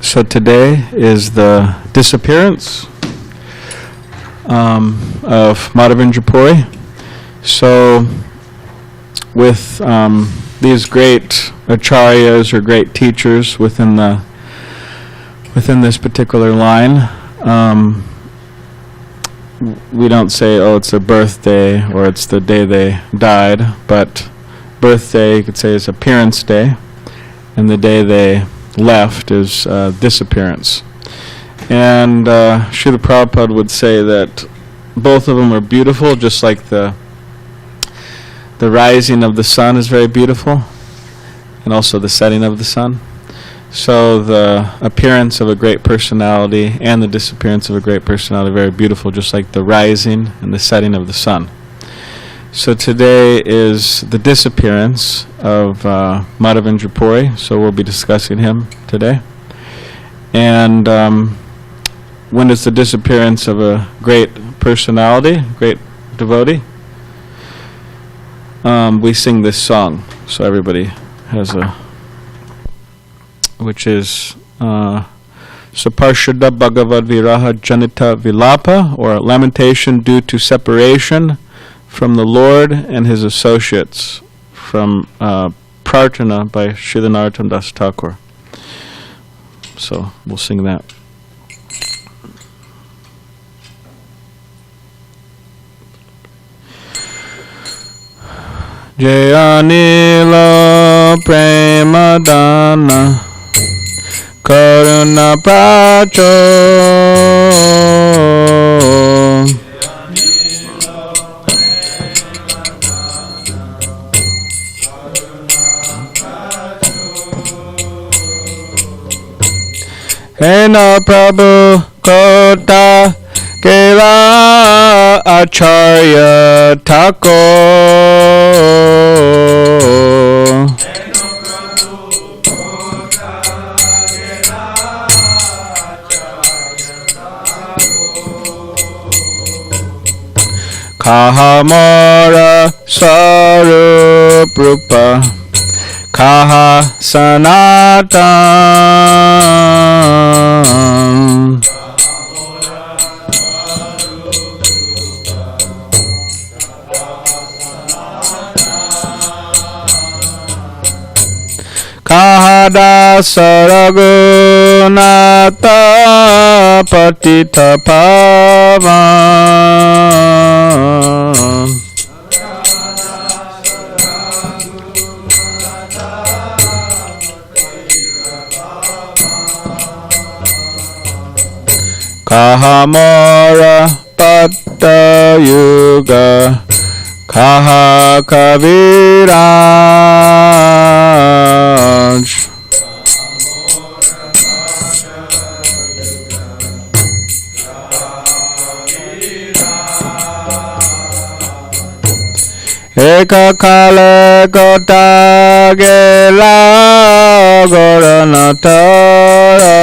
So today is the disappearance of Madhavendra Puri. So with these great acharyas or great teachers within this particular line, we don't say, oh, it's their birthday or it's the day they died, but birthday, you could say, is appearance day, and the day they left is disappearance. And Srila Prabhupada would say that both of them are beautiful, just like the rising of the sun is very beautiful, and also the setting of the sun. So the appearance of a great personality and the disappearance of a great personality are very beautiful, just like the rising and the setting of the sun. So today is the disappearance of Madhavendra Puri, so we'll be discussing him today. And when is the disappearance of a great personality, great devotee? We sing this song, so everybody has which is Saparshada Bhagavad Viraha Janita Vilapa, or lamentation due to separation from the Lord and his associates, from Prarthana by Srila Narottam Das Thakur. So we'll sing that. Madhavendra Karuna Pracho Hena Prabhu Kota Kela Acharya Thakur Kahamara Sarup Rupa Kaha Sanatam Kahada Saragunata Patita Pavan Kahamara Patta Yuga Kaha Kaviraj Eka Kala Kota Gela Goranatara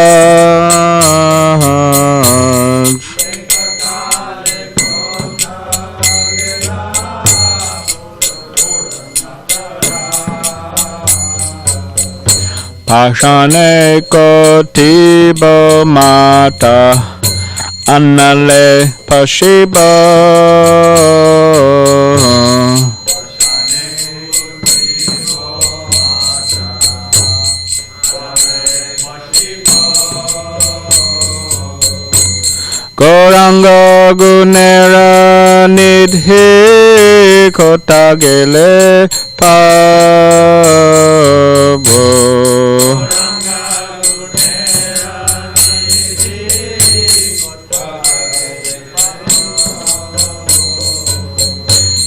Pashane Kotibo Mata Annale Pashiba Gauranga Gunera Nidhi Kota Gele Pavo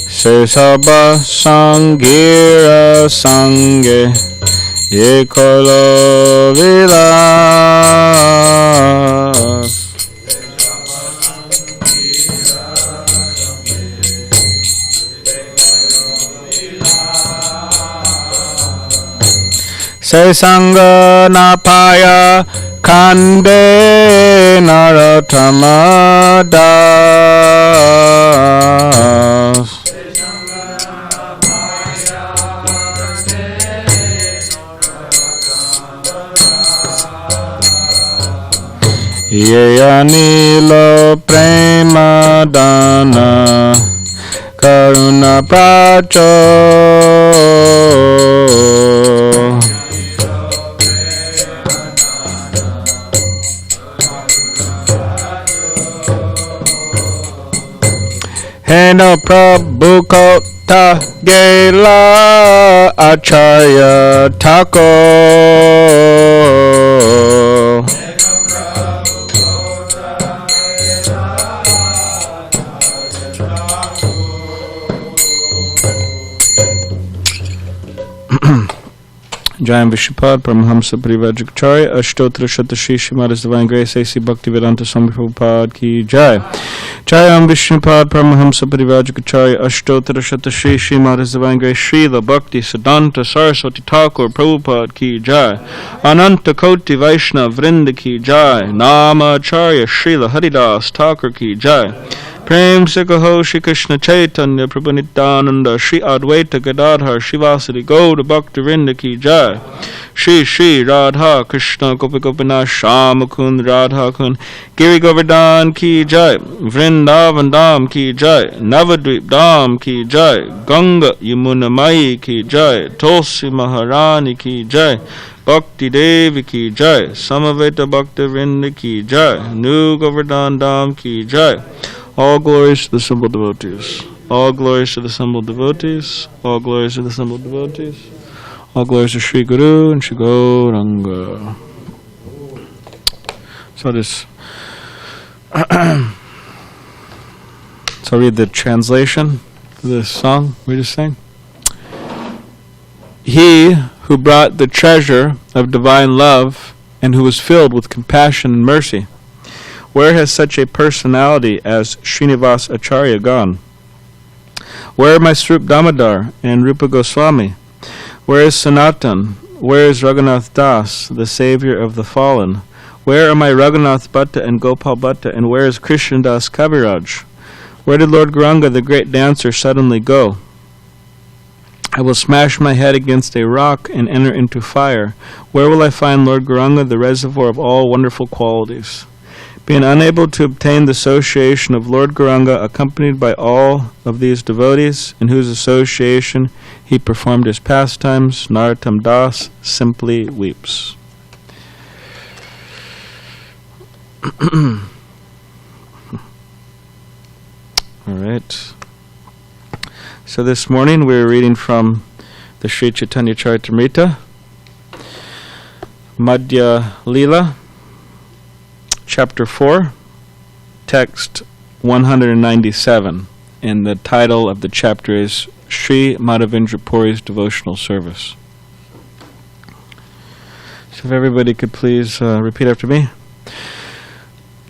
Se Saba Sangira Sange Ye Kolo Vilas Se Sanga Napaya Kande Narottama Das Yeyanilo prema dana karuna pracho Hena Prabhu Kota Gela Acharya Thakur Jayam Vishupad, Paramahamsa Parivajrakacharya, Ashtotra Shatashi Shrimada's Divine Grace, A.C. Bhaktivedanta Swami Prabhupada Ki Jai. Jayam Vishnupad, Paramahamsa Parivajrakacharya, Ashtotra Shatashi Shrimada's Divine Grace, Srila Bhakti Siddhanta Saraswati Thakur Prabhupada Ki Jai. Ananta Koti Vaishnav Vrinda Ki Jai. Nama Acharya Srila Haridas Thakur Ki Jai. Prem se kaho Shri Krishna Chaitanya Prabhu Nityananda Shri Advaita Gadadhar Shivasari Gauda Bhakta Vrinda Ki Jai. Shri Shri Radha Krishna Gopi Gopinath Sham Mukund Radha Kund Giri Govardhan Ki Jai. Vrindavan Dham Ki Jai. Navadvip Dham Ki Jai. Ganga Yamuna Mai Ki Jai. Tulsi Maharani Ki Jai. Bhakti Devi Ki Jai. Samaveta Bhakta Vrinda Ki Jai. Nu Govardhan Dham Ki Jai. All glories to the simple devotees. All glories to the simple devotees. All glories to the simple devotees. All glories to Sri Guru and Sri Gauranga. So this. So read the translation of this song we just sang. He who brought the treasure of divine love and who was filled with compassion and mercy. Where has such a personality as Srinivas Acharya gone? Where are my Srup Damodar and Rupa Goswami? Where is Sanatan? Where is Raghunath Das, the savior of the fallen? Where are my Raghunath Bhatta and Gopal Bhatta, and where is Krishna Das Kaviraj? Where did Lord Gauranga, the great dancer, suddenly go? I will smash my head against a rock and enter into fire. Where will I find Lord Gauranga, the reservoir of all wonderful qualities? Being unable to obtain the association of Lord Gauranga, accompanied by all of these devotees, in whose association he performed his pastimes, Narottam Das simply weeps. All right. So this morning we're reading from the Sri Chaitanya Charitamrita, MadhyaLila, Chapter 4, text 197, and the title of the chapter is Sri Madhavendra Puri's Devotional Service. So if everybody could please repeat after me.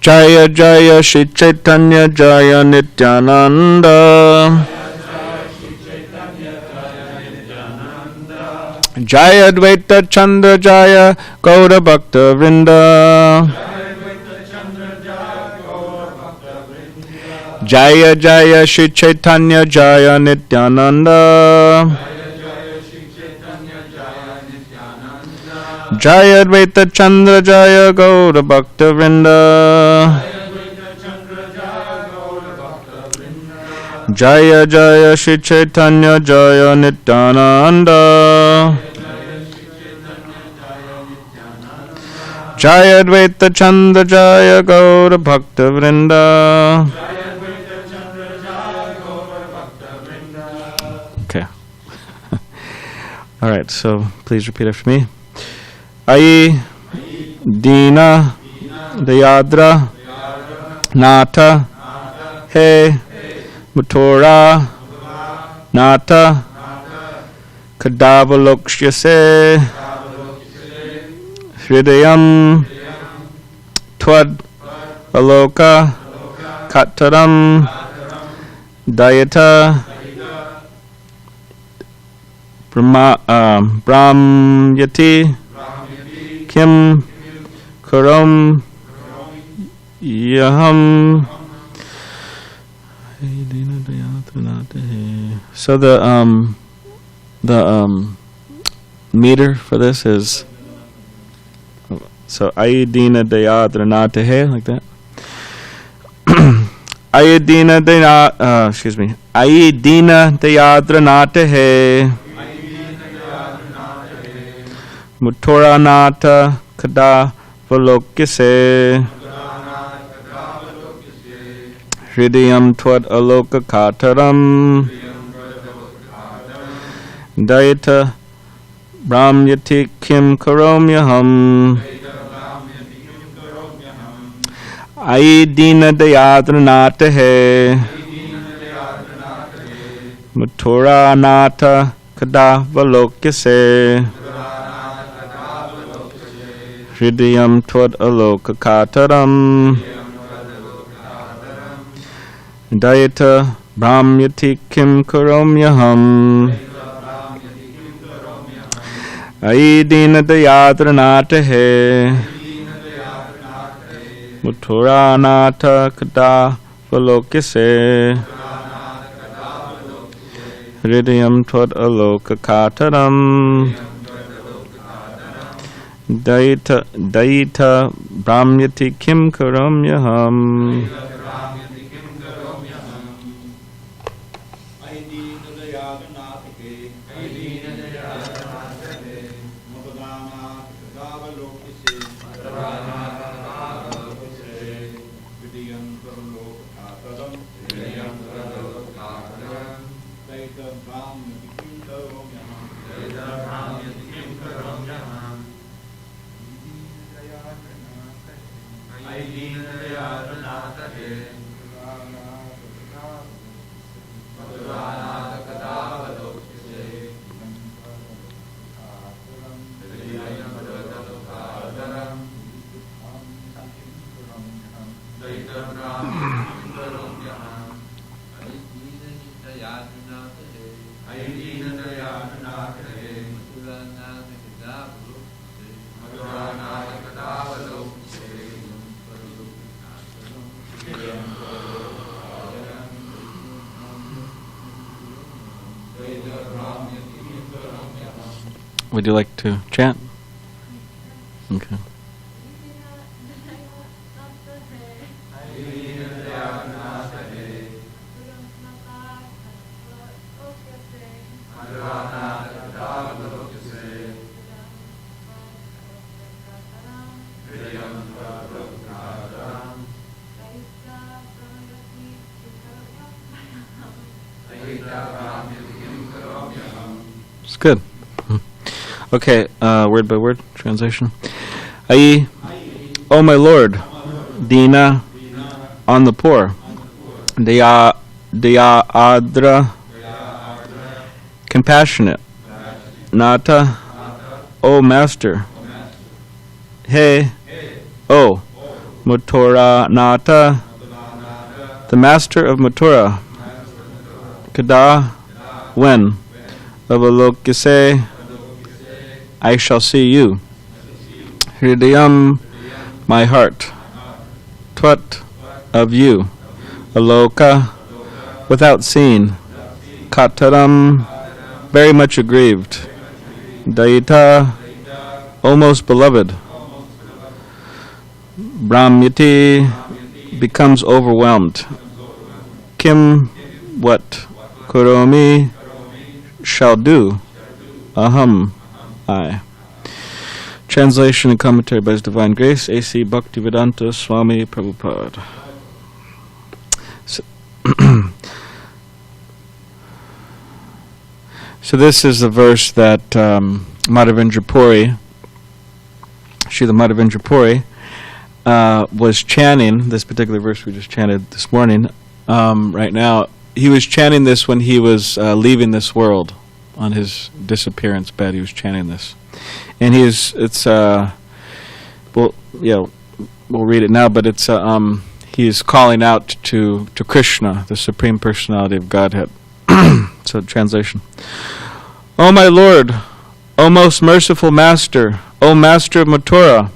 Jaya Jaya Shri Chaitanya Jaya Nityananda Jaya Dvaita Chandra Jaya Gaura Bhakta Vrinda Jaya Jaya Shri Chaitanya Jaya Nityananda Jaya Dvaita Chandra Jaya Gaura Bhakta Vrinda Jaya Jaya Shri Chaitanya Jaya Nityananda Jaya Dvaita Chandra Jaya Gaura Bhakta Vrinda. Okay. All right, so please repeat after me. Ai Dina Dayadra Nata He Mathura Nata Kadavalokshase Hridayam Twad Aloka Kataram Dayata Brahmyati Kim Karam Yaham. So the meter for this is So Ayadina Dayadranatahe, like that. Ayadina Dayadranatahe. Mutoranata Kada Valokise. Hridayam Twad Aloka Kataram. Dayata Brahmyati Kim Karomyaham. Ayadina Dayadranatahe. Mutoranata Kada Valokise. Hridayam Twad Aloka Kataram. Dayata Brahmyati Kim Karomyaham. Ayadina Dayadranatahe. Mutoranata Kada Valokise. Hridayam Twad Aloka Kataram. Dayita Brahmyati Kim Karomyaham. Would you like to chant? Okay. It's good. Okay, word by word translation. Ayi, O my Lord, Dina, on the poor. Daya Adra, compassionate. Nata, O Master. He, O, Mathura Nata, the Master of Mathura. Kada, when. Avalokise, I shall see you. Hridayam, my heart. Tvat, of you. Aloka, without seeing. Kataram, very much aggrieved. Dayita, almost beloved. Brahmyati, becomes overwhelmed. Kim, what? Kuromi, shall do. Aham, I. Translation and commentary by His Divine Grace, A.C. Bhaktivedanta Swami Prabhupada. So this is the verse that Madhavendra Puri, Srila Madhavendra Puri, was chanting. This particular verse we just chanted this morning. Right now, he was chanting this when he was leaving this world. On his disappearance bed, he was chanting this. And we'll read it now, but it's he is calling out to Krishna, the Supreme Personality of Godhead. So translation. O my Lord, O most merciful Master, O Master of Mathura,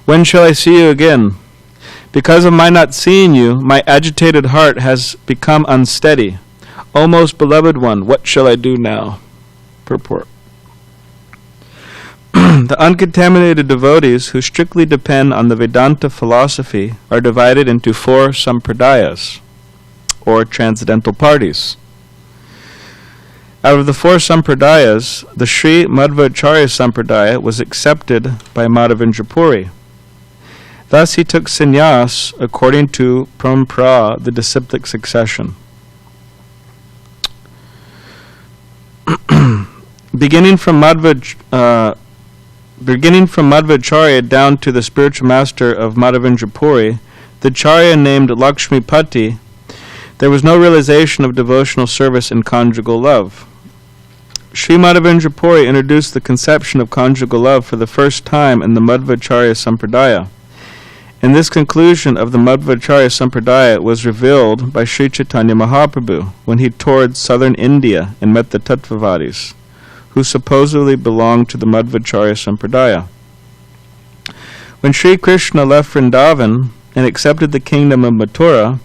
when shall I see you again? Because of my not seeing you, my agitated heart has become unsteady. O most beloved one, what shall I do now? Purport. The uncontaminated devotees who strictly depend on the Vedanta philosophy are divided into 4 sampradayas, or transcendental parties. Out of the 4 sampradayas, the Sri Madhvacharya Sampradaya was accepted by Madhavendra Puri. Thus he took sannyas according to parampara, the disciplic succession. Beginning from Madhvacharya down to the spiritual master of Madhavendra Puri, the Charya named Lakshmipati, there was no realization of devotional service and conjugal love. Sri Madhavendra Puri introduced the conception of conjugal love for the first time in the Madhvacharya Sampradaya. And this conclusion of the Madhvacharya Sampradaya was revealed by Sri Chaitanya Mahaprabhu when he toured southern India and met the Tattvavadis, who supposedly belonged to the Madhvacharya Sampradaya. When Sri Krishna left Vrindavan and accepted the kingdom of Mathura,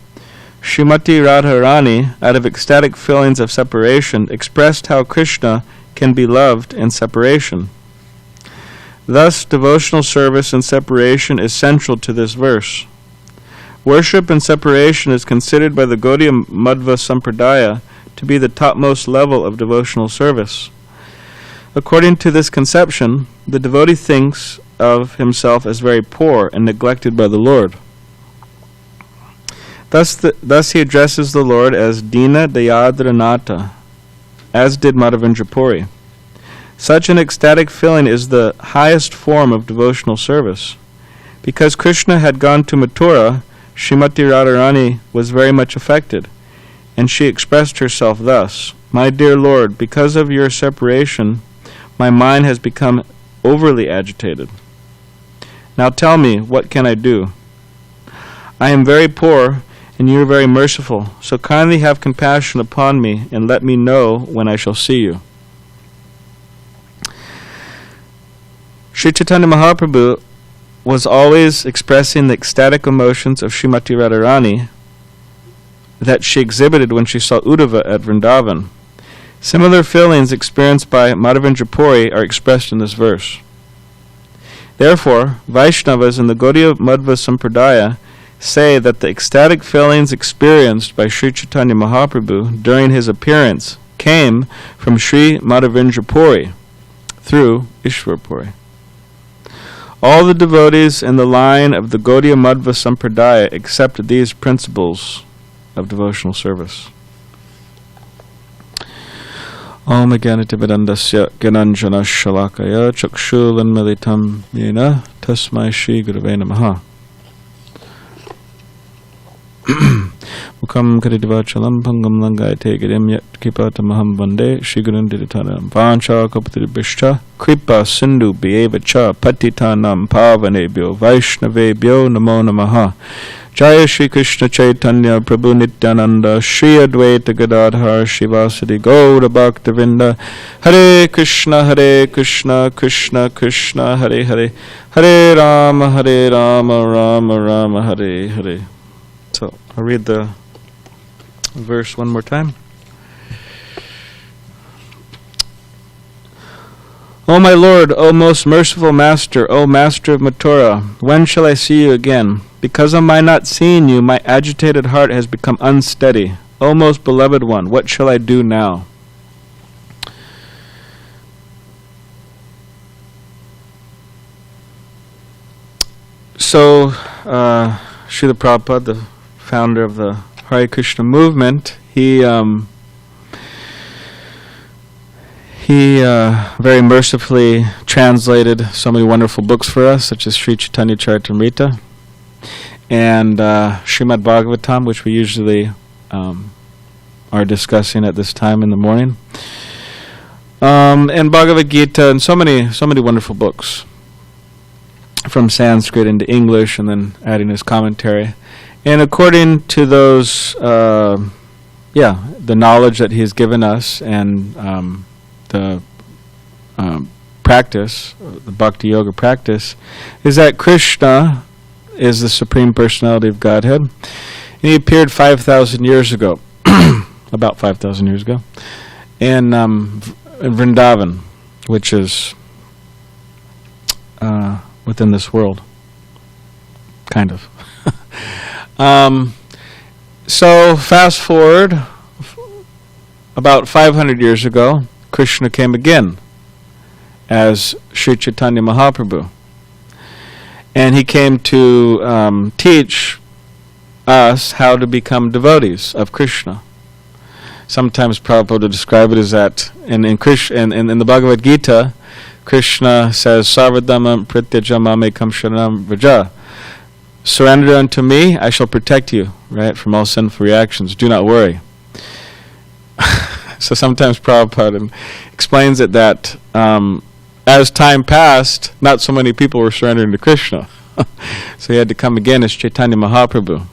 Srimati Radharani, out of ecstatic feelings of separation, expressed how Krishna can be loved in separation. Thus, devotional service in separation is central to this verse. Worship in separation is considered by the Gaudiya Madhva Sampradaya to be the topmost level of devotional service. According to this conception, the devotee thinks of himself as very poor and neglected by the Lord. Thus he addresses the Lord as Dina Dayadranata, as did Madhavendra Puri. Such an ecstatic feeling is the highest form of devotional service. Because Krishna had gone to Mathura, Srimati Radharani was very much affected, and she expressed herself thus: "My dear Lord, because of your separation, my mind has become overly agitated. Now tell me, what can I do? I am very poor, and you are very merciful, so kindly have compassion upon me, and let me know when I shall see you." Sri Chaitanya Mahaprabhu was always expressing the ecstatic emotions of Srimati Radharani that she exhibited when she saw Uddhava at Vrindavan. Similar feelings experienced by Madhavendra Puri are expressed in this verse. Therefore, Vaishnavas in the Gaudiya Madhva Sampradaya say that the ecstatic feelings experienced by Sri Chaitanya Mahaprabhu during his appearance came from Sri Madhavendra Puri through Ishwar Puri. All the devotees in the line of the Gaudiya Madhva Sampradaya accept these principles of devotional service. Om Jnanativedandasya Gyananjana Shalakaya Chakshulanmilitam Yena Tasmai Shri Gurave Namaha. Mukam Karidivachalam Pangam Langayate Girim Yat Kipatamaham Vande Shri Gurundiditaram Vancha Kapatiribhishcha Kripa Sindhu Bhyevacha Patitanam Pavanebhyo Vaishnavebhyo Namo Namaha. Jaya Shri Krishna Chaitanya Prabhu Nityananda Shri Advaita Gadadhar Shivasadi Gaura Bhaktavinda. Hare Krishna Krishna Krishna Hare Hare, Hare Rama Rama Rama Hare Hare. So I'll read the verse one more time. O my Lord, O most merciful Master, O Master of Mathura, when shall I see you again? Because of my not seeing you, my agitated heart has become unsteady. O most beloved one, what shall I do now? So, Srila Prabhupada, the founder of the Hare Krishna movement, he very mercifully translated so many wonderful books for us, such as Sri Chaitanya Charitamrita and Srimad Bhagavatam, which we usually are discussing at this time in the morning, and Bhagavad Gita, and so many wonderful books from Sanskrit into English, and then adding his commentary. And according to those, the knowledge that he's given us, and the practice, the Bhakti Yoga practice, is that Krishna is the Supreme Personality of Godhead. And he appeared 5,000 years ago, about 5,000 years ago, in Vrindavan, which is within this world. Kind of. So fast forward about 500 years ago, Krishna came again as Sri Chaitanya Mahaprabhu. And he came to teach us how to become devotees of Krishna. Sometimes Prabhupada would describe it as that in the Bhagavad Gita, Krishna says, Sarvadhamma pratyajamame kam sharanam vraja. Surrender unto me, I shall protect you, right, from all sinful reactions. Do not worry. So sometimes Prabhupada explains it that as time passed, not so many people were surrendering to Krishna. So he had to come again as Chaitanya Mahaprabhu.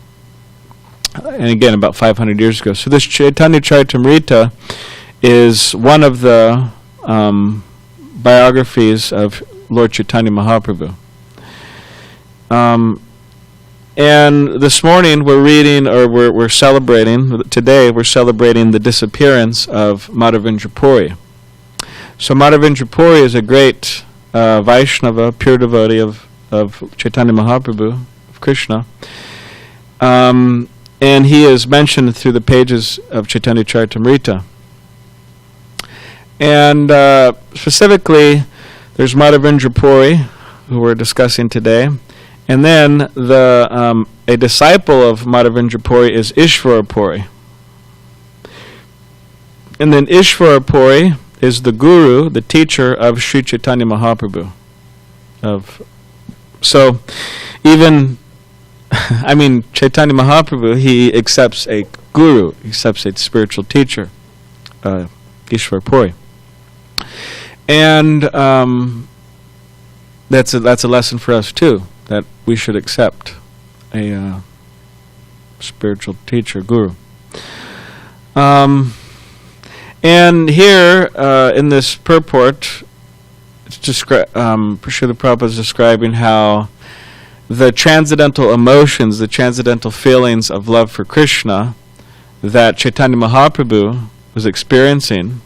And again, about 500 years ago. So this Chaitanya Charitamrita is one of the biographies of Lord Chaitanya Mahaprabhu. And this morning we're celebrating, today we're celebrating the disappearance of Madhavendra Puri. So Madhavendra Puri is a great Vaishnava, pure devotee of Chaitanya Mahaprabhu, of Krishna. And he is mentioned through the pages of Chaitanya Charitamrita. And specifically, there's Madhavendra Puri, who we're discussing today. And then a disciple of Madhavendra Puri is Ishvara Puri. And then Ishvara Puri is the guru, the teacher of Sri Chaitanya Mahaprabhu. So even, Chaitanya Mahaprabhu, he accepts a guru, he accepts a spiritual teacher, Ishvara Puri. And that's a lesson for us too, that we should accept a spiritual teacher, guru. And here in this purport, Srila Prabhupada is describing how the transcendental emotions, the transcendental feelings of love for Krishna that Chaitanya Mahaprabhu was experiencing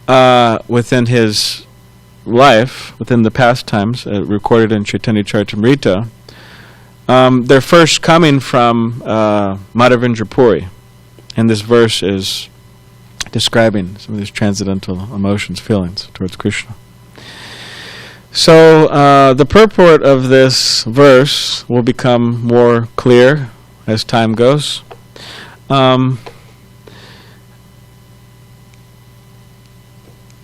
within his life, within the pastimes recorded in Chaitanya Charitamrita, they're first coming from Madhavendra Puri. And this verse is describing some of these transcendental emotions, feelings towards Krishna. So the purport of this verse will become more clear as time goes. And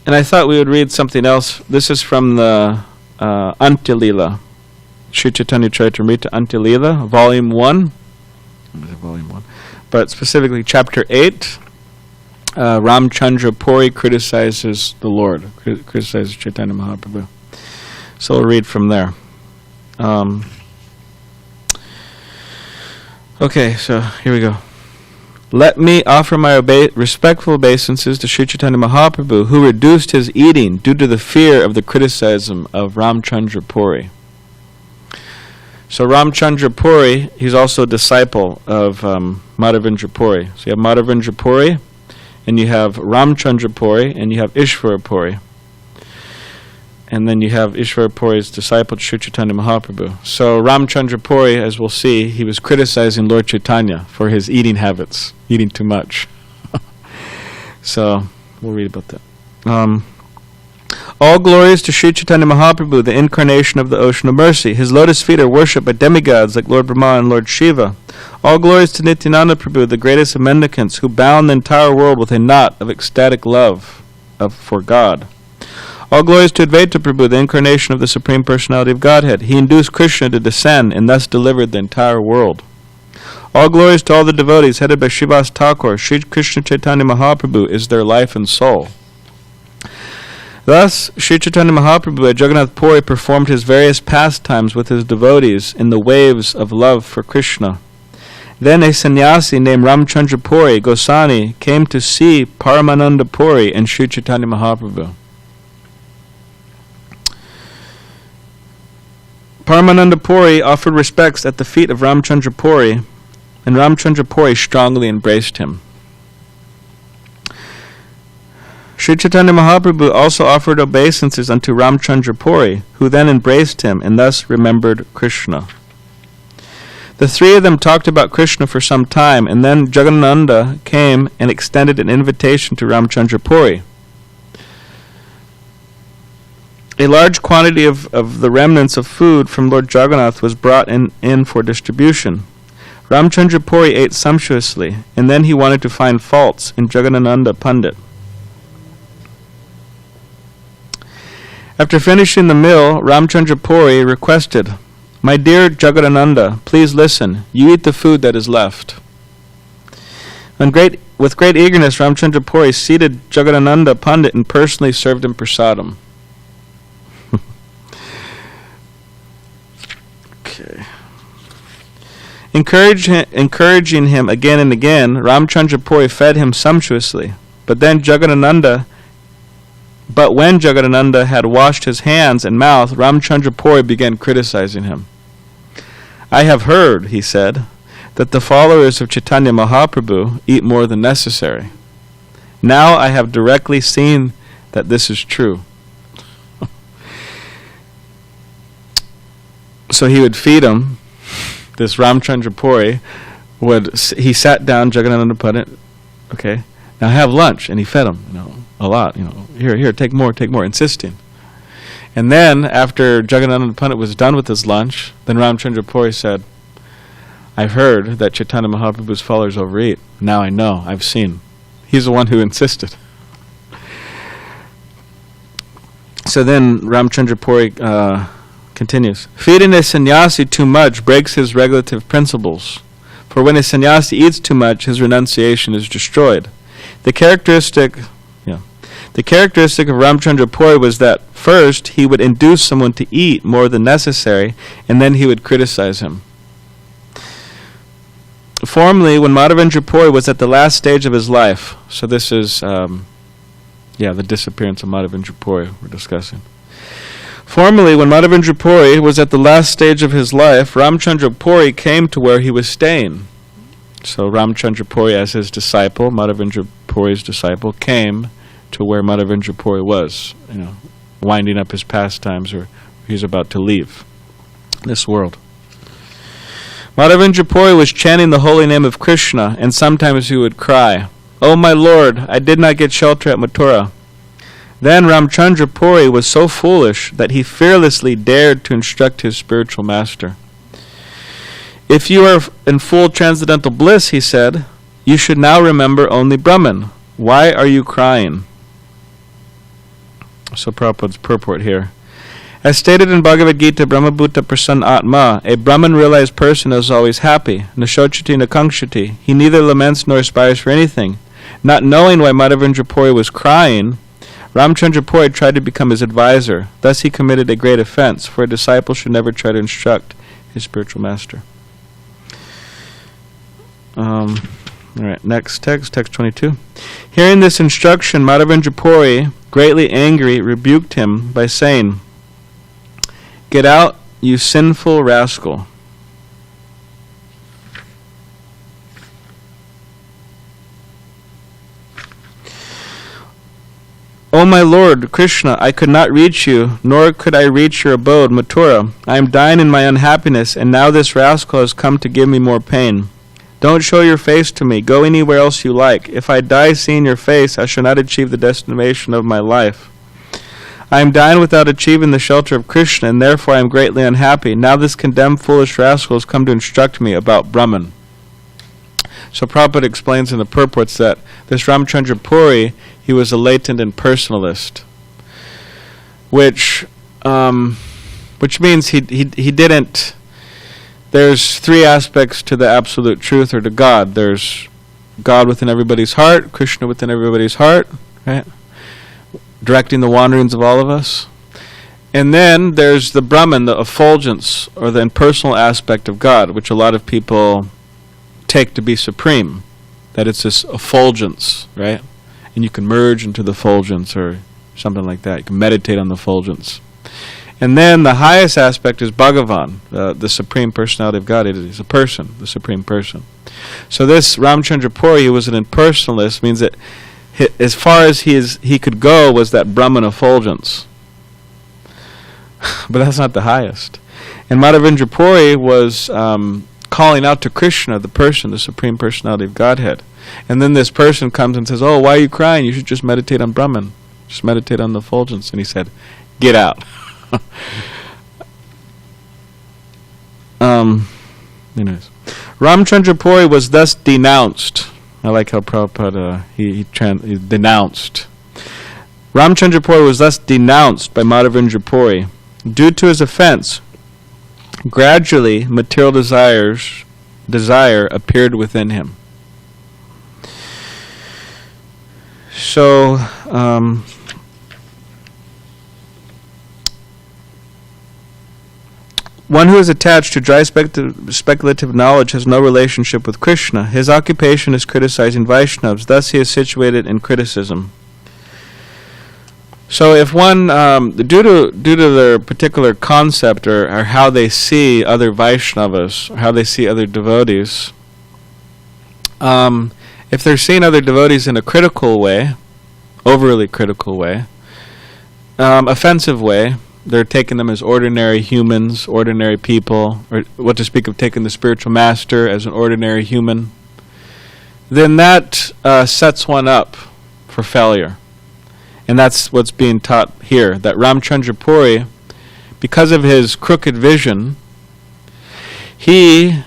I thought we would read something else. This is from the MadhyaLila, Sri Chaitanya Charitamrita MadhyaLila, Volume 1. Volume 1. But specifically Chapter 8. Ramchandra Puri criticizes the Lord, criticizes Chaitanya Mahaprabhu. So we'll read from there. Okay, so here we go. Let me offer my respectful obeisances to Sri Chaitanya Mahaprabhu, who reduced his eating due to the fear of the criticism of Ramchandra Puri. So Ramchandra Puri, he's also a disciple of Madhavendra Puri. So you have Madhavendra Puri, and you have Ramchandra Puri, and you have Ishvara Puri. And then you have Ishvara Puri's disciple, Sri Chaitanya Mahaprabhu. So Ramchandra Puri, as we'll see, he was criticizing Lord Chaitanya for his eating habits, eating too much. So we'll read about that. All glories to Sri Chaitanya Mahaprabhu, the incarnation of the ocean of mercy. His lotus feet are worshipped by demigods like Lord Brahma and Lord Shiva. All glories to Nityananda Prabhu, the greatest of mendicants, who bound the entire world with a knot of ecstatic love for God. All glories to Advaita Prabhu, the incarnation of the Supreme Personality of Godhead. He induced Krishna to descend and thus delivered the entire world. All glories to all the devotees headed by Srivas Thakur. Sri Krishna Chaitanya Mahaprabhu is their life and soul. Thus, Sri Chaitanya Mahaprabhu at Jagannath Puri performed his various pastimes with his devotees in the waves of love for Krishna. Then a sannyasi named Ramchandra Puri Goswami came to see Paramananda Puri and Sri Chaitanya Mahaprabhu. Paramananda Puri offered respects at the feet of Ramchandra Puri, and Ramchandra Puri strongly embraced him. Sri Chaitanya Mahaprabhu also offered obeisances unto Ramchandra Puri, who then embraced him and thus remembered Krishna. The three of them talked about Krishna for some time, and then Jagadananda came and extended an invitation to Ramchandra Puri. A large quantity of the remnants of food from Lord Jagannath was brought in for distribution. Ramchandra Puri ate sumptuously, and then he wanted to find faults in Jagadananda Pandit. After finishing the meal, Ramchandra Puri requested, "My dear Jagadananda, please listen. You eat the food that is left." With great eagerness, Ramchandra Puri seated Jagadananda Pandit and personally served him prasadam. Okay. Encouraging him again and again, Ramchandra Puri fed him sumptuously. But when Jagadananda had washed his hands and mouth, Ramchandra Puri began criticizing him. "I have heard," he said, "that the followers of Chaitanya Mahaprabhu eat more than necessary. Now I have directly seen that this is true." So he would feed him. This Ramchandra Puri he sat down, Jagadananda Pandit, okay, now have lunch, and he fed him, a lot, here, take more, insisting. And then, after Jagadananda Pandit was done with his lunch, then Ramchandra Puri said, "I've heard that Chaitanya Mahaprabhu's followers overeat. Now I know, I've seen." He's the one who insisted. So then Ramchandra Puri continues, "Feeding a sannyasi too much breaks his regulative principles. For when a sannyasi eats too much, his renunciation is destroyed. The characteristic of Ramchandra Puri was that first he would induce someone to eat more than necessary, and then he would criticize him. Formerly, when Madhavendra Puri was at the last stage of his life, so this is the disappearance of Madhavendra Puri we're discussing. Formerly, when Madhavendra Puri was at the last stage of his life, Ramchandra Puri came to where he was staying. So Ramchandra Puri, as his disciple, Madhavendra Puri's disciple, came to where Madhavendra Puri was, winding up his pastimes, or he's about to leave this world. Madhavendra Puri was chanting the holy name of Krishna, and sometimes he would cry, "Oh my Lord, I did not get shelter at Mathura." Then Ramchandra Puri was so foolish that he fearlessly dared to instruct his spiritual master. "If you are in full transcendental bliss," he said, "you should now remember only Brahman. Why are you crying?" So Prabhupada's purport here. As stated in Bhagavad Gita, Brahmabhuta Prasanna Atma, a Brahman realized person is always happy. Nashochati nakangshati. He neither laments nor aspires for anything. Not knowing why Madhavendra Puri was crying, Ramchandra Puri tried to become his advisor. Thus he committed a great offense, for a disciple should never try to instruct his spiritual master. All right, next text 22. Hearing this instruction, Madhavendra Puri, greatly angry, rebuked him by saying, "Get out, you sinful rascal." "O my Lord, Krishna, I could not reach you, nor could I reach your abode, Mathura. I am dying in my unhappiness, and now this rascal has come to give me more pain. Don't show your face to me. Go anywhere else you like. If I die seeing your face, I shall not achieve the destination of my life. I am dying without achieving the shelter of Krishna, and therefore I am greatly unhappy. Now this condemned foolish rascal has come to instruct me about Brahman." So Prabhupada explains in the purports that this Ramchandra Puri, he was a latent impersonalist, which means he didn't. There's three aspects to the absolute truth, or to God. There's God within everybody's heart, Krishna within everybody's heart, right? Directing the wanderings of all of us. And then there's the Brahman, the effulgence, or the impersonal aspect of God, which a lot of people take to be supreme, that it's this effulgence, right? And you can merge into the effulgence or something like that. You can meditate on the effulgence. And then the highest aspect is Bhagavan, the Supreme Personality of God. It is a person, the Supreme Person. So this Ramchandra Puri, who was an impersonalist, means that as far as he could go was that Brahman effulgence. But that's not the highest. And Madhavendra Puri was calling out to Krishna, the person, the Supreme Personality of Godhead. And then this person comes and says, "Oh, why are you crying? You should just meditate on Brahman. Just meditate on the effulgence." And he said, "Get out." Anyways. Ramchandra Puri was thus denounced. I like how Prabhupada, he denounced. Ramchandra Puri was thus denounced by Madhavendra Puri. Due to his offense, gradually material desire appeared within him. So, one who is attached to dry speculative knowledge has no relationship with Krishna. His occupation is criticizing Vaishnavas. Thus he is situated in criticism. So if one, due to their particular concept or how they see other Vaishnavas, or how they see other devotees, if they're seeing other devotees in a critical way, overly critical way, offensive way, they're taking them as ordinary humans, ordinary people, or what to speak of taking the spiritual master as an ordinary human, then that sets one up for failure. And that's what's being taught here, that Ramchandra Puri, because of his crooked vision, he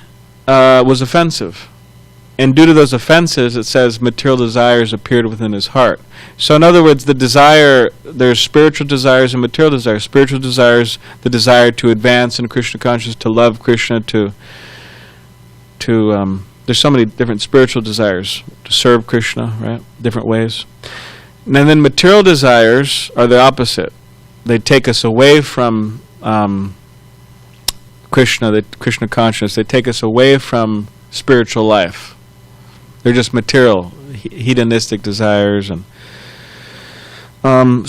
was offensive. And due to those offenses, it says material desires appeared within his heart. So in other words, the desire, there's spiritual desires and material desires. Spiritual desires, the desire to advance in Krishna consciousness, to love Krishna, there's so many different spiritual desires, to serve Krishna, right? Different ways. And then material desires are the opposite. They take us away from Krishna, the Krishna consciousness. They take us away from spiritual life. They're just material, hedonistic desires. And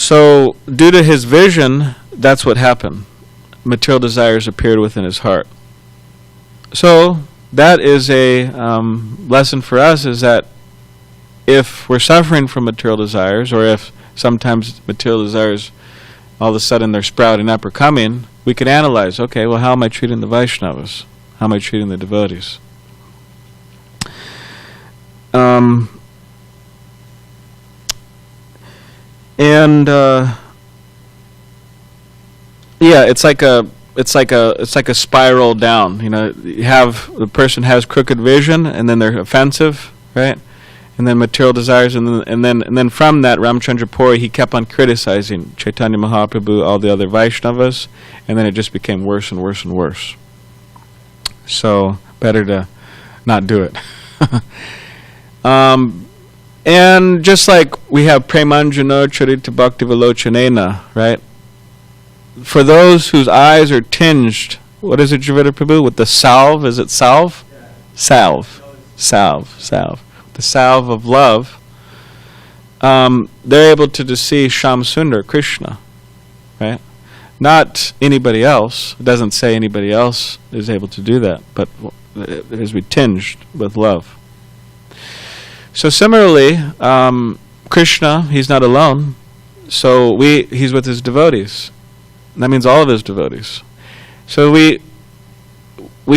so due to his vision, that's what happened. Material desires appeared within his heart. So that is a lesson for us, is that if we're suffering from material desires, or if sometimes material desires all of a sudden they're sprouting up or coming, we could analyze, okay, well, how am I treating the Vaishnavas? How am I treating the devotees? It's like a spiral down. You know, you have the person has crooked vision, and then they're offensive, right? And then material desires, and then from that, Ramchandra Puri, he kept on criticizing Chaitanya Mahaprabhu, all the other Vaishnavas, and then it just became worse and worse and worse. So better to not do it. And just like we have Premanjano Charita Bhakti Vilochanena, right? For those whose eyes are tinged, what is it, Javita Prabhu? With the salve, is it salve? Yeah. Salve. The salve of love, they're able to see Sham Sundar, Krishna, right? Not anybody else. It doesn't say anybody else is able to do that, but it is tinged with love. So similarly, Krishna, he's not alone. So he's with his devotees. That means all of his devotees. So we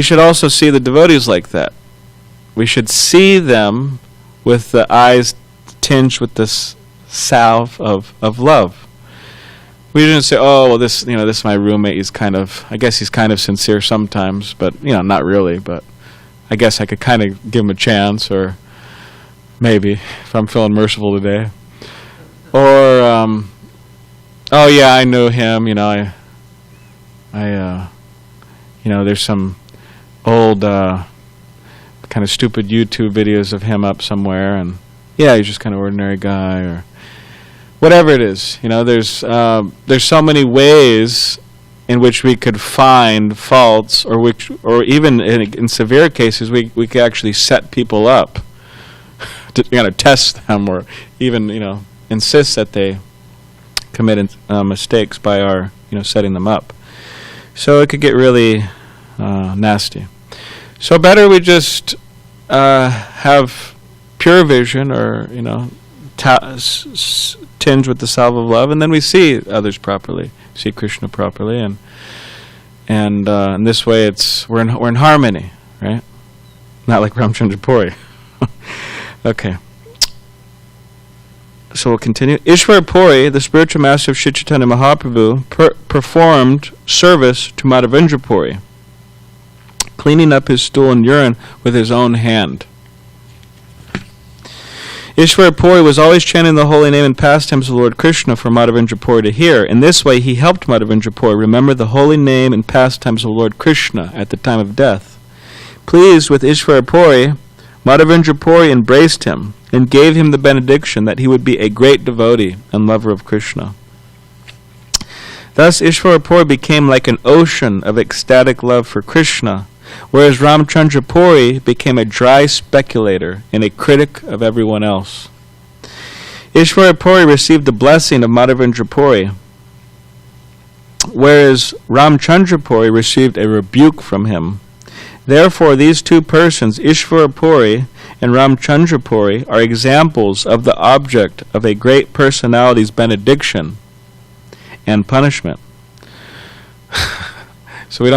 should also see the devotees like that. We should see them with the eyes tinged with this salve of love. We shouldn't say, "Oh, well, this is my roommate. He's kind of sincere sometimes, but not really. But I guess I could kind of give him a chance, or maybe if I'm feeling merciful today." Or, "Oh yeah, I knew him. There's some old." Kind of stupid YouTube videos of him up somewhere, and he's just kind of ordinary guy, or whatever it is. There's so many ways in which we could find faults, or even in severe cases, we could actually set people up to test them, or even insist that they commit mistakes by our setting them up. So it could get really nasty. So better we just have pure vision, or tinged with the salve of love, and then we see others properly, see Krishna properly, and in this way we're in harmony, right? Not like Ramchandra Puri. Okay. So we'll continue. Ishwara Puri, the spiritual master of Sri Chaitanya Mahaprabhu, performed service to Madhavendra Puri, cleaning up his stool and urine with his own hand. Ishwara Puri was always chanting the holy name and pastimes of Lord Krishna for Madhavendra Puri to hear. In this way, he helped Madhavendra Puri remember the holy name and pastimes of Lord Krishna at the time of death. Pleased with Ishwara Puri, Madhavendra Puri embraced him and gave him the benediction that he would be a great devotee and lover of Krishna. Thus, Ishwara Puri became like an ocean of ecstatic love for Krishna, whereas Ramchandra Puri became a dry speculator and a critic of everyone else. Ishwara Puri received the blessing of Madhavendra Puri, whereas Ramchandra Puri received a rebuke from him. Therefore, these two persons, Ishwara Puri and Ramchandra Puri, are examples of the object of a great personality's benediction and punishment. So we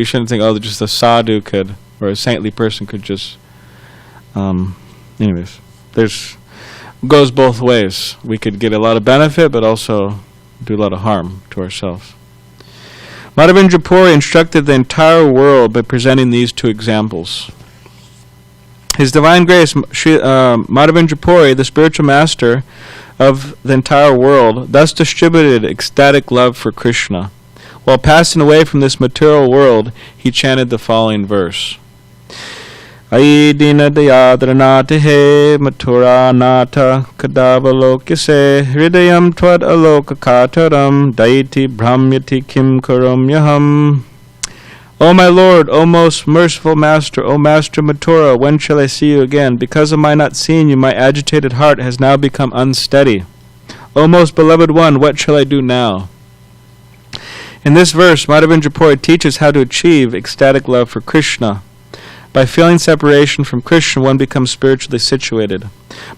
shouldn't think, just a sadhu could, or a saintly person could just, anyways, goes both ways. We could get a lot of benefit, but also do a lot of harm to ourselves. Madhavendra Puri instructed the entire world by presenting these two examples. His Divine Grace, Madhavendra Puri, the spiritual master of the entire world, thus distributed ecstatic love for Krishna. While passing away from this material world, he chanted the following verse. Aidina dayadranate he mathura nata kadavalokise hridayam tvad alokakataram daiti brahmyati kim karamyaham. O my Lord, O most merciful Master, O Master Mathura, when shall I see you again? Because of my not seeing you, my agitated heart has now become unsteady. O most beloved one, what shall I do now? In this verse, Madhavendra Puri teaches how to achieve ecstatic love for Krishna. By feeling separation from Krishna, one becomes spiritually situated.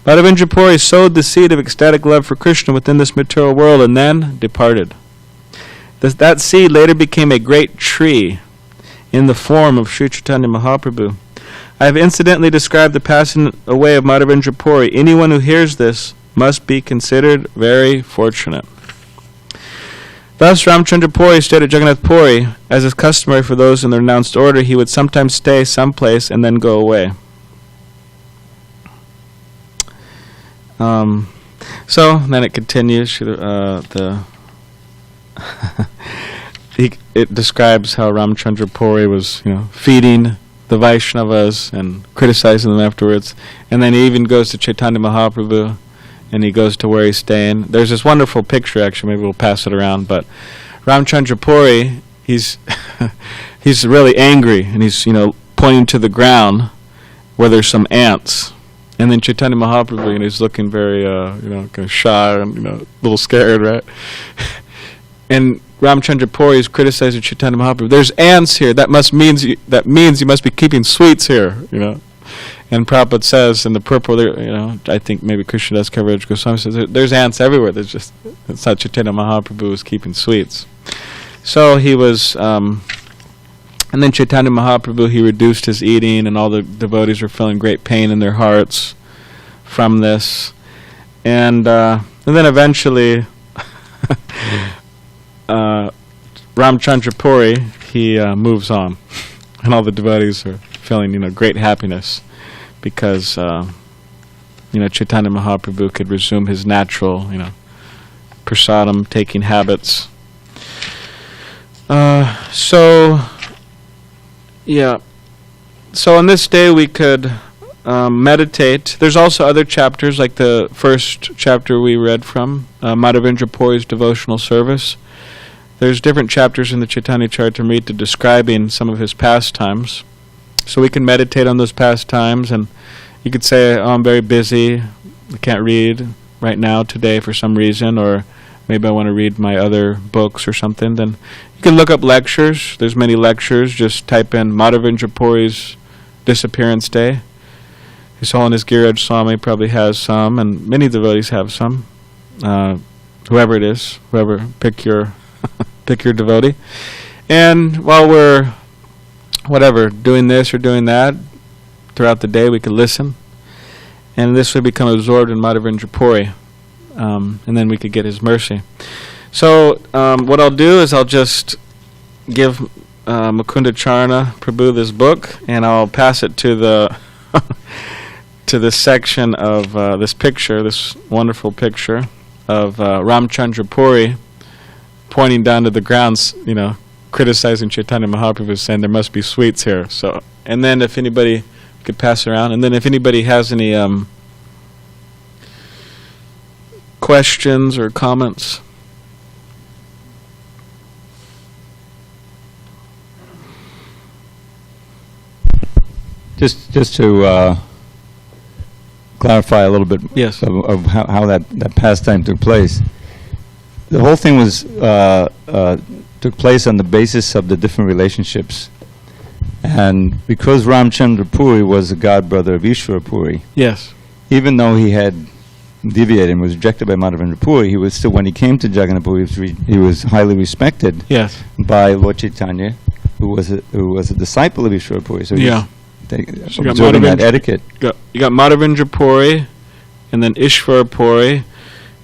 Madhavendra Puri sowed the seed of ecstatic love for Krishna within this material world and then departed. That seed later became a great tree in the form of Sri Chaitanya Mahaprabhu. I have incidentally described the passing away of Madhavendra Puri. Anyone who hears this must be considered very fortunate. Thus, Ramchandra Puri stayed at Jagannath Puri. As is customary for those in the renounced order, he would sometimes stay someplace and then go away. So then it continues. It describes how Ramchandra Puri was, feeding the Vaishnavas and criticizing them afterwards. And then he even goes to Chaitanya Mahaprabhu, and he goes to where he's staying. There's this wonderful picture, actually, maybe we'll pass it around, but Ramchandra Puri, he's really angry, and he's, pointing to the ground where there's some ants. And then Chaitanya Mahaprabhu, he's looking very, kind of shy and, a little scared, right? And Ramchandra Puri is criticizing Chaitanya Mahaprabhu. There's ants here. That means you must be keeping sweets here, And Prabhupada says in the purport, I think maybe Krishnadas Kaviraj Goswami says, there's ants everywhere. It's not Chaitanya Mahaprabhu who's keeping sweets. So he was, and then Chaitanya Mahaprabhu, he reduced his eating, and all the devotees were feeling great pain in their hearts from this. And then eventually, Ramchandra Puri, he moves on. And all the devotees are feeling, great happiness, because Chaitanya Mahaprabhu could resume his natural, prasadam taking habits. So on this day we could meditate. There's also other chapters, like the first chapter we read from, Madhavendra Puri's devotional service. There's different chapters in the Chaitanya Charitamrita describing some of his pastimes. So we can meditate on those pastimes, and you could say, I'm very busy, I can't read right now today for some reason, or maybe I want to read my other books or something. Then you can look up lectures. There's many lectures. Just type in Madhavendra Puri's Disappearance Day. His Holiness Giriraj Swami probably has some, and many devotees have some. Whoever it is, pick your pick your devotee. And while we're doing this or doing that throughout the day, we could listen, and this would become absorbed in Madhavendra Puri, and then we could get his mercy. So what I'll do is I'll just give Mukunda Charana Prabhu this book, and I'll pass it to the to this section of this picture, this wonderful picture of Ramchandra Puri pointing down to the grounds, criticizing Chaitanya Mahaprabhu, saying there must be sweets here. So, and then if anybody could pass around, and then if anybody has any questions or comments. Just to clarify a little bit, yes, of how that pastime took place. The whole thing was took place on the basis of the different relationships, and because Ramchandra Puri was the god brother of Ishwara Puri, yes, even though he had deviated and was rejected by Madhavendra Puri, he was still, when he came to Jagannath Puri, he was highly respected, yes, by Lord Chaitanya, who was a disciple of Ishwara Puri. So yeah. So observing that etiquette. You got Madhavendra Puri, and then Ishvara Puri,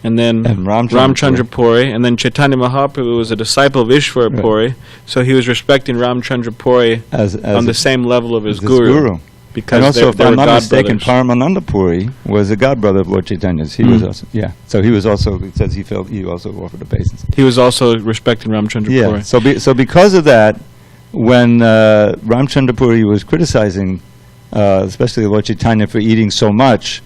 and then Ramchandra Puri, and then Chaitanya Mahaprabhu was a disciple of Ishvara Puri, so he was respecting Ramchandra Puri as on the same level of his guru. Because and also, if I'm not mistaken, brothers. Paramananda Puri was a god brother of Lord Chaitanya's. He was also, So he was also, it says he also offered obeisance. He was also respecting Ramchandra Puri. So because of that, when Ramchandra Puri was criticizing, especially Lord Chaitanya, for eating so much,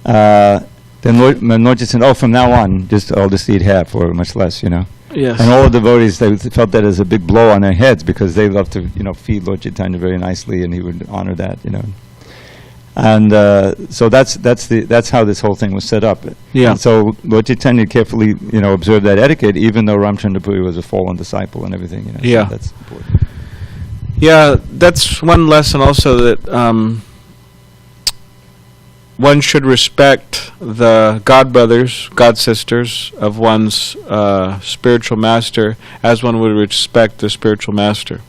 then Lord Chaitanya said, "Oh, from now on, I'll just eat half or much less," Yes. And all the devotees, they felt that as a big blow on their heads because they loved to, feed Lord Chaitanya very nicely, and he would honor that, And so that's how this whole thing was set up. Yeah. And so Lord Chaitanya carefully, observed that etiquette, even though Ramchandra Puri was a fallen disciple and everything. Yeah. So that's important. Yeah, that's one lesson also, that one should respect the god brothers, god sisters of one's spiritual master as one would respect the spiritual master.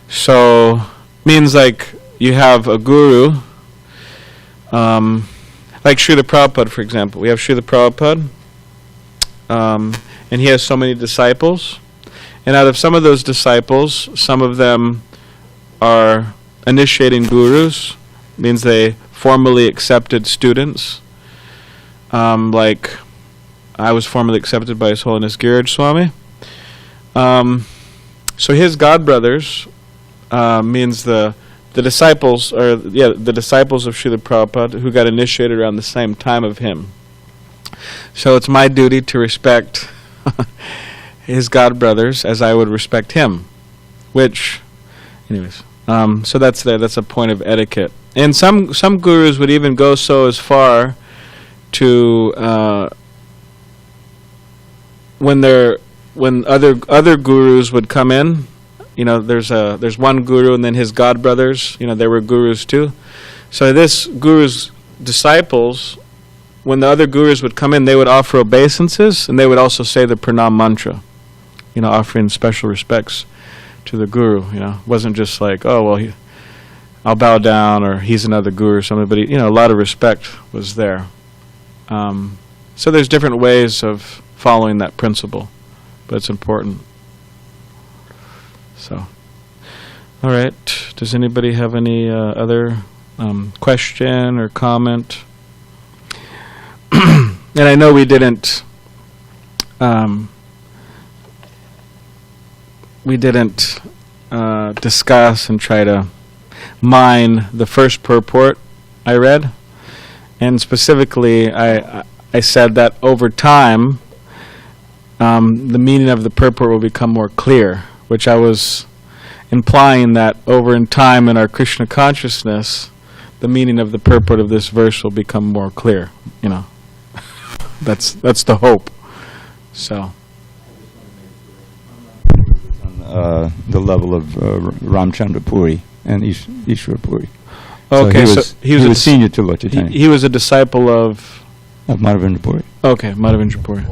So, means like you have a guru, like Srila Prabhupada, for example. We have Srila Prabhupada, and he has so many disciples. And out of some of those disciples, some of them are initiating gurus, means they formally accepted students. Like I was formally accepted by His Holiness Giriraj Swami. So his godbrothers means the disciples, the disciples of Srila Prabhupada who got initiated around the same time of him. So it's my duty to respect his godbrothers as I would respect him, which, anyways, so that's there. That's a point of etiquette. And some gurus would even go so as far to when other gurus would come in, there's one guru and then his godbrothers, they were gurus too. So this guru's disciples, when the other gurus would come in, they would offer obeisances, and they would also say the pranam mantra, offering special respects to the guru. It wasn't just like, oh, well, I'll bow down, or he's another guru or something, but a lot of respect was there. So there's different ways of following that principle, but it's important. So, all right. Does anybody have any other question or comment? And I know we didn't discuss and try to mine the first purport I read, and specifically I said that over time the meaning of the purport will become more clear, which I was implying that over in time in our Krishna consciousness the meaning of the purport of this verse will become more clear. That's the hope. So on the level of Ramchandra Puri and Ishwara Puri. Okay, so so he a was senior to Lord Chaitanya, he was a disciple of. Madhavendra Puri. Okay, Madhavendra Puri.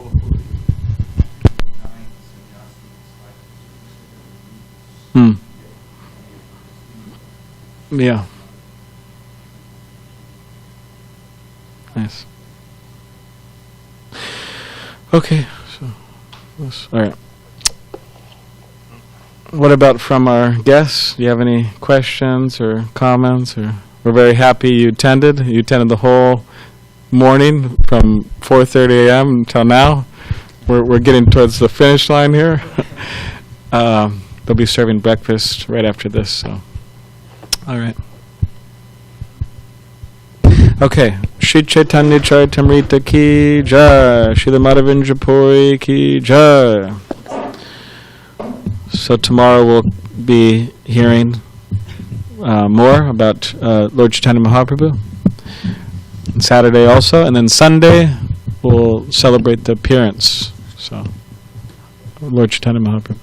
Hmm. Yeah. Nice. Okay, so all right. What about from our guests? Do you have any questions or comments? Or we're very happy you attended. You attended the whole morning from 4:30 a.m. until now. We're getting towards the finish line here. They'll be serving breakfast right after this. So, all right. Okay. Shri Chaitanya Charitamrita ki jai. Shri Madhavendra Puri ki jai. So tomorrow we'll be hearing more about Lord Chaitanya Mahaprabhu. And Saturday also, and then Sunday we'll celebrate the appearance. So, Lord Chaitanya Mahaprabhu.